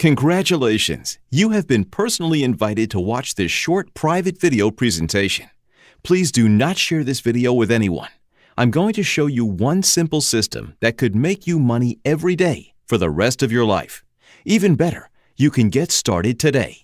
Congratulations! You have been personally invited to watch this short private video presentation. Please do not share this video with anyone. I'm going to show you one simple system that could make you money every day for the rest of your life. Even better, you can get started today.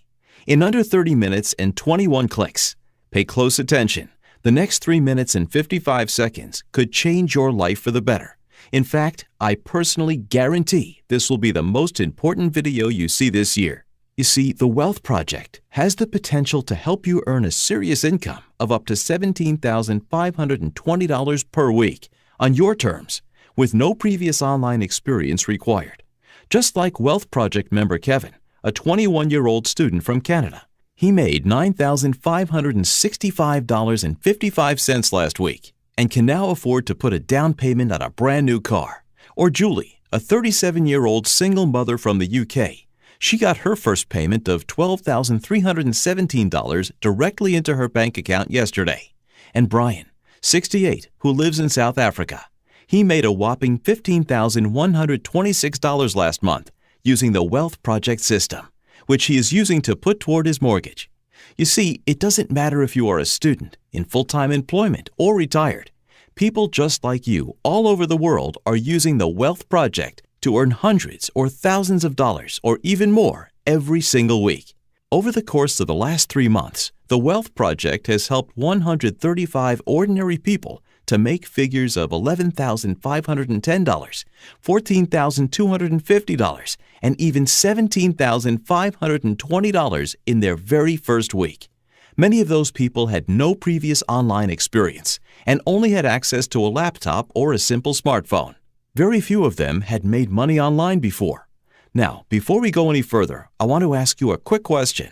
In under 30 minutes and 21 clicks. Pay close attention. The next 3 minutes and 55 seconds could change your life for the better. In fact, I personally guarantee this will be the most important video you see this year. You see, the Wealth Project has the potential to help you earn a serious income of up to $17,520 per week on your terms, with no previous online experience required. Just like Wealth Project member Kevin, a 21-year-old student from Canada. He made $9,565.55 last week and can now afford to put a down payment on a brand new car. Or Julie, a 37-year-old single mother from the UK. She got her first payment of $12,317 directly into her bank account yesterday. And Brian, 68, who lives in South Africa. He made a whopping $15,126 last month using the Wealth Project system, which he is using to put toward his mortgage. You see, it doesn't matter if you are a student, in full-time employment, or retired. People just like you all over the world are using the Wealth Project to earn hundreds or thousands of dollars or even more every single week. Over the course of the last 3 months, the Wealth Project has helped 135 ordinary people to make figures of $11,510, $14,250, and even $17,520 in their very first week. Many of those people had no previous online experience and only had access to a laptop or a simple smartphone. Very few of them had made money online before. Now, before we go any further, I want to ask you a quick question.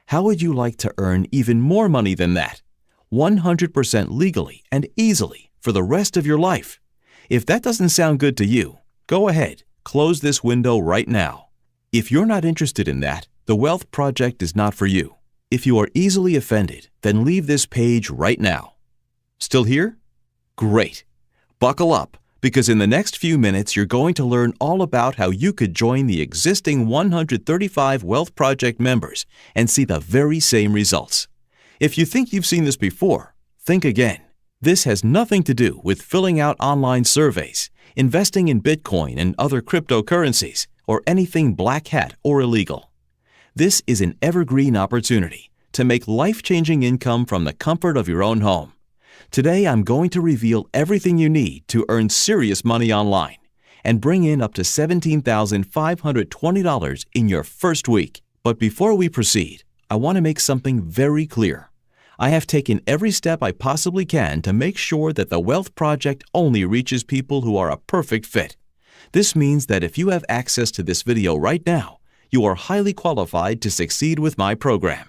How would you like to earn even more money than that? 100% legally and easily for the rest of your life? If that doesn't sound good to you, go ahead, close this window right now. If you're not interested in that, the Wealth Project is not for you. If you are easily offended, then leave this page right now. Still here? Great. Buckle up, because in the next few minutes you're going to learn all about how you could join the existing 135 Wealth Project members and see the very same results. If you think you've seen this before, think again. This has nothing to do with filling out online surveys, investing in Bitcoin and other cryptocurrencies, or anything black hat or illegal. This is an evergreen opportunity to make life-changing income from the comfort of your own home. Today, I'm going to reveal everything you need to earn serious money online and bring in up to $17,520 in your first week. But before we proceed, I want to make something very clear. I have taken every step I possibly can to make sure that the Wealth Project only reaches people who are a perfect fit. This means that if you have access to this video right now, you are highly qualified to succeed with my program.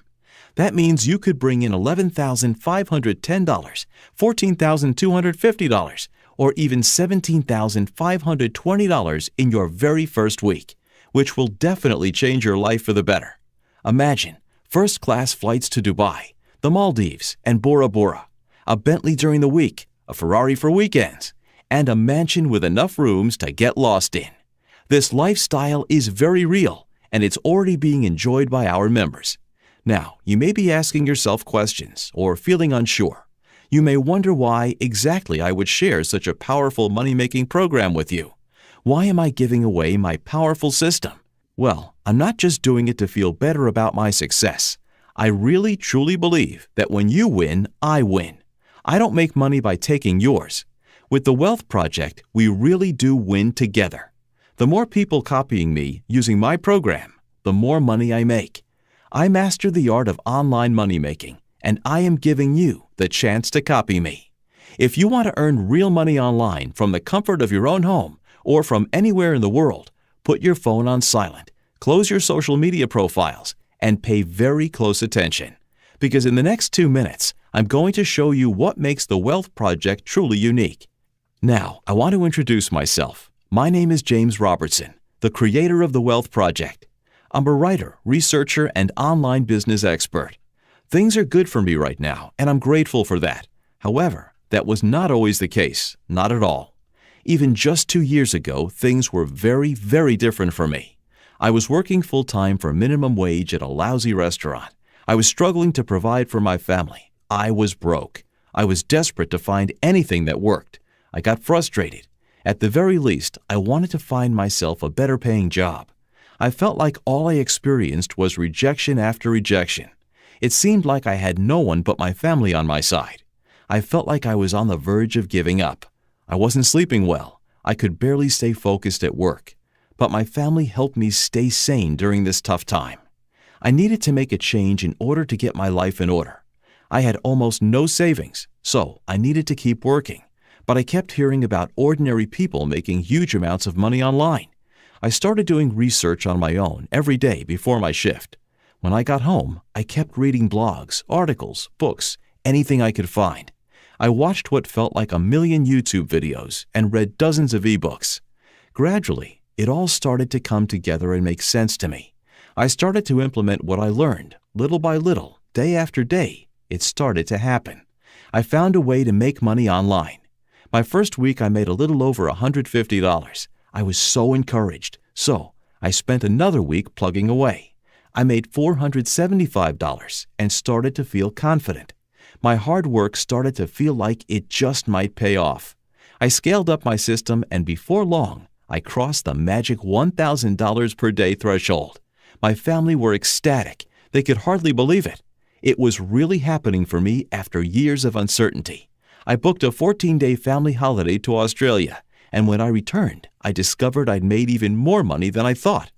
That means you could bring in $11,510, $14,250, or even $17,520 in your very first week, which will definitely change your life for the better. Imagine first-class flights to Dubai, the Maldives, and Bora Bora, a Bentley during the week, a Ferrari for weekends, and a mansion with enough rooms to get lost in. This lifestyle is very real, and it's already being enjoyed by our members. Now, you may be asking yourself questions or feeling unsure. You may wonder why exactly I would share such a powerful money-making program with you. Why am I giving away my powerful system? Well, I'm not just doing it to feel better about my success. I really, truly believe that when you win, I win. I don't make money by taking yours. With the Wealth Project, we really do win together. The more people copying me using my program, the more money I make. I master the art of online money making, and I am giving you the chance to copy me. If you want to earn real money online from the comfort of your own home or from anywhere in the world, put your phone on silent, close your social media profiles, and pay very close attention. Because in the next 2 minutes, I'm going to show you what makes the Wealth Project truly unique. Now, I want to introduce myself. My name is James Robertson, the creator of the Wealth Project. I'm a writer, researcher, and online business expert. Things are good for me right now, and I'm grateful for that. However, that was not always the case, not at all. Even just 2 years ago, things were very, very different for me. I was working full-time for minimum wage at a lousy restaurant. I was struggling to provide for my family. I was broke. I was desperate to find anything that worked. I got frustrated. At the very least, I wanted to find myself a better-paying job. I felt like all I experienced was rejection after rejection. It seemed like I had no one but my family on my side. I felt like I was on the verge of giving up. I wasn't sleeping well. I could barely stay focused at work. But my family helped me stay sane during this tough time. I needed to make a change in order to get my life in order. I had almost no savings, so I needed to keep working. But I kept hearing about ordinary people making huge amounts of money online. I started doing research on my own every day before my shift. When I got home, I kept reading blogs, articles, books, anything I could find. I watched what felt like a million YouTube videos and read dozens of ebooks. Gradually, it all started to come together and make sense to me. I started to implement what I learned, little by little, day after day. It started to happen. I found a way to make money online. My first week, I made a little over $150. I was so encouraged, so I spent another week plugging away. I made $475 and started to feel confident. My hard work started to feel like it just might pay off. I scaled up my system, and before long, I crossed the magic $1,000 per day threshold. My family were ecstatic. They could hardly believe it. It was really happening for me after years of uncertainty. I booked a 14-day family holiday to Australia, and when I returned, I discovered I'd made even more money than I thought.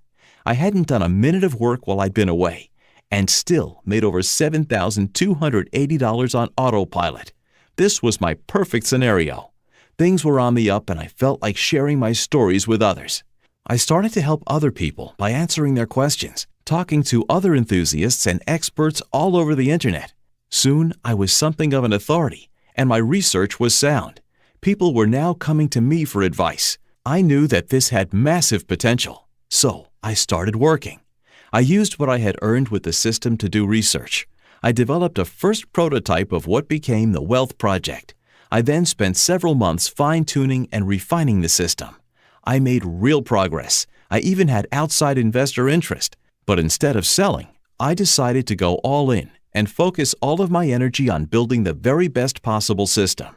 I hadn't done a minute of work while I'd been away, and still made over $7,280 on autopilot. This was my perfect scenario. Things were on the up, and I felt like sharing my stories with others. I started to help other people by answering their questions, talking to other enthusiasts and experts all over the internet. Soon, I was something of an authority, and my research was sound. People were now coming to me for advice. I knew that this had massive potential, so I started working. I used what I had earned with the system to do research. I developed a first prototype of what became the Wealth Project. I then spent several months fine-tuning and refining the system. I made real progress. I even had outside investor interest. But instead of selling, I decided to go all in and focus all of my energy on building the very best possible system,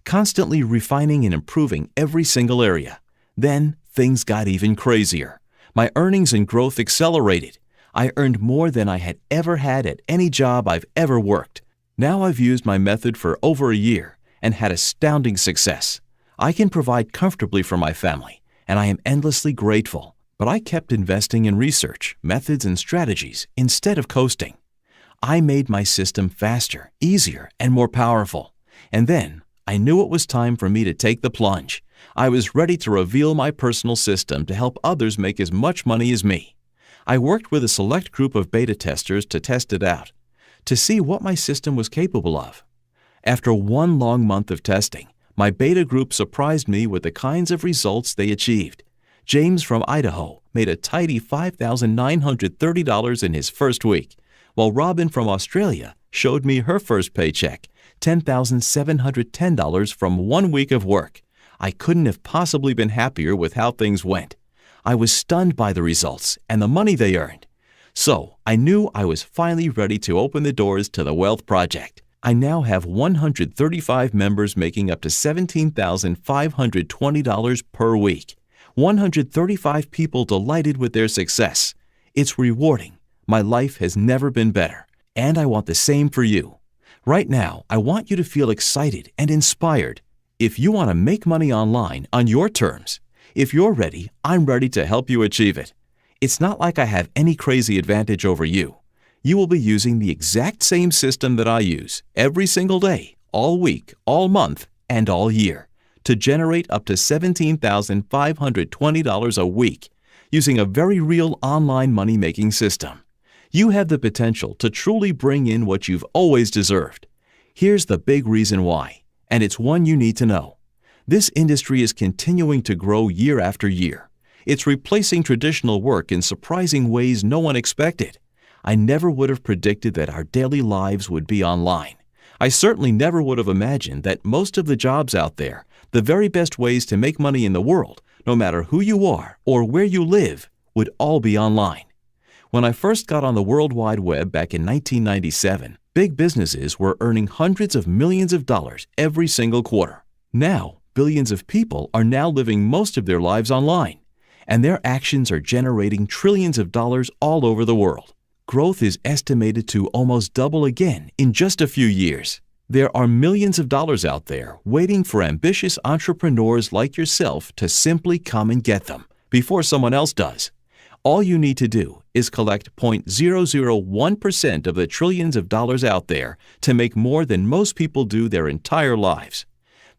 constantly refining and improving every single area. Then things got even crazier. My earnings and growth accelerated. I earned more than I had ever had at any job I've ever worked. Now I've used my method for over a year and had astounding success. I can provide comfortably for my family, and I am endlessly grateful. But I kept investing in research, methods, and strategies instead of coasting. I made my system faster, easier, and more powerful. And then I knew it was time for me to take the plunge. I was ready to reveal my personal system to help others make as much money as me. I worked with a select group of beta testers to test it out, to see what my system was capable of. After one long month of testing, my beta group surprised me with the kinds of results they achieved. James from Idaho made a tidy $5,930 in his first week, while Robin from Australia showed me her first paycheck, $10,710 from 1 week of work. I couldn't have possibly been happier with how things went. I was stunned by the results and the money they earned. So I knew I was finally ready to open the doors to the Wealth Project. I now have 135 members making up to $17,520 per week. 135 people delighted with their success. It's rewarding. My life has never been better, and I want the same for you. Right now, I want you to feel excited and inspired. If you want to make money online on your terms, if you're ready, I'm ready to help you achieve it. It's not like I have any crazy advantage over you. You will be using the exact same system that I use every single day, all week, all month, and all year, to generate up to $17,520 a week using a very real online money-making system. You have the potential to truly bring in what you've always deserved. Here's the big reason why, and it's one you need to know. This industry is continuing to grow year after year. It's replacing traditional work in surprising ways no one expected. I never would have predicted that our daily lives would be online. I certainly never would have imagined that most of the jobs out there, the very best ways to make money in the world, no matter who you are or where you live, would all be online. When I first got on the World Wide Web back in 1997, big businesses were earning hundreds of millions of dollars every single quarter. Now, billions of people are now living most of their lives online, and their actions are generating trillions of dollars all over the world. Growth is estimated to almost double again in just a few years. There are millions of dollars out there waiting for ambitious entrepreneurs like yourself to simply come and get them before someone else does. All you need to do is collect 0.001% of the trillions of dollars out there to make more than most people do their entire lives.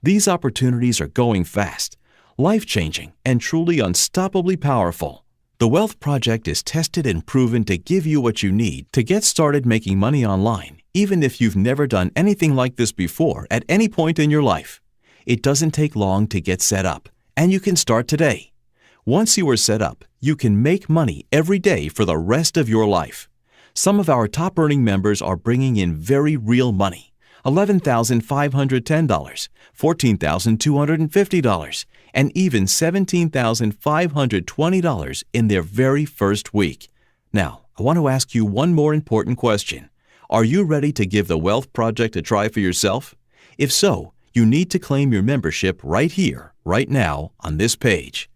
These opportunities are going fast, life-changing, and truly unstoppably powerful. The Wealth Project is tested and proven to give you what you need to get started making money online, even if you've never done anything like this before at any point in your life. It doesn't take long to get set up, and you can start today. Once you are set up, you can make money every day for the rest of your life. Some of our top-earning members are bringing in very real money: $11,510, $14,250, and even $17,520 in their very first week. Now, I want to ask you one more important question. Are you ready to give the Wealth Project a try for yourself? If so, you need to claim your membership right here, right now, on this page.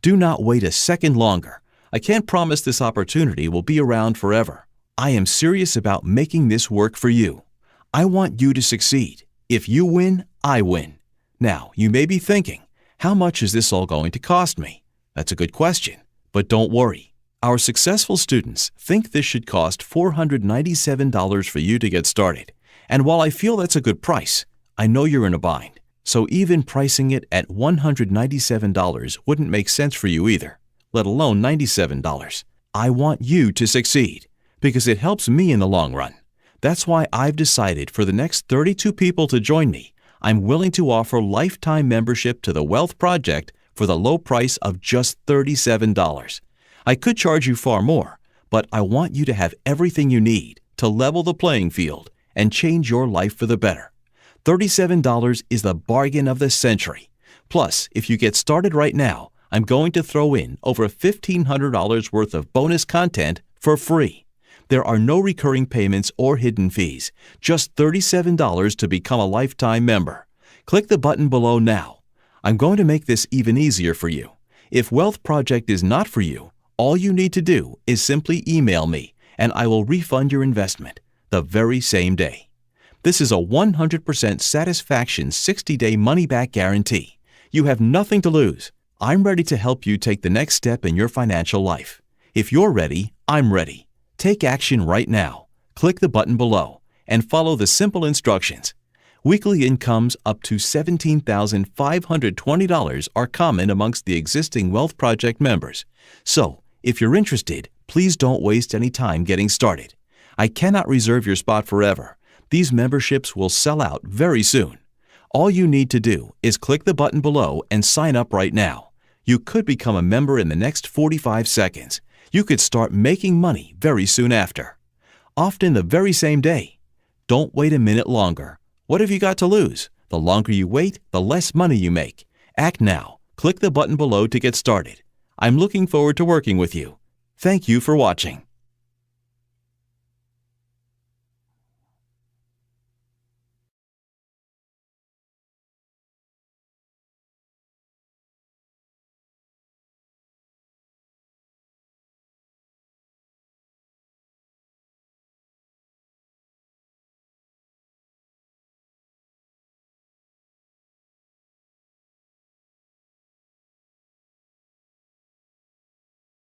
Do not wait a second longer. I can't promise this opportunity will be around forever. I am serious about making this work for you. I want you to succeed. If you win, I win. Now, you may be thinking, how much is this all going to cost me? That's a good question, but don't worry. Our successful students think this should cost $497 for you to get started. And while I feel that's a good price, I know you're in a bind. So even pricing it at $197 wouldn't make sense for you either, let alone $97. I want you to succeed because it helps me in the long run. That's why I've decided for the next 32 people to join me, I'm willing to offer lifetime membership to the Wealth Project for the low price of just $37. I could charge you far more, but I want you to have everything you need to level the playing field and change your life for the better. $37 is the bargain of the century. Plus, if you get started right now, I'm going to throw in over $1,500 worth of bonus content for free. There are no recurring payments or hidden fees, just $37 to become a lifetime member. Click the button below now. I'm going to make this even easier for you. If Wealth Project is not for you, all you need to do is simply email me and I will refund your investment the very same day. This is a 100% satisfaction 60-day money-back guarantee. You have nothing to lose. I'm ready to help you take the next step in your financial life. If you're ready, I'm ready. Take action right now. Click the button below and follow the simple instructions. Weekly incomes up to $17,520 are common amongst the existing Wealth Project members. So, if you're interested, please don't waste any time getting started. I cannot reserve your spot forever. These memberships will sell out very soon. All you need to do is click the button below and sign up right now. You could become a member in the next 45 seconds. You could start making money very soon after, often the very same day. Don't wait a minute longer. What have you got to lose? The longer you wait, the less money you make. Act now. Click the button below to get started. I'm looking forward to working with you. Thank you for watching.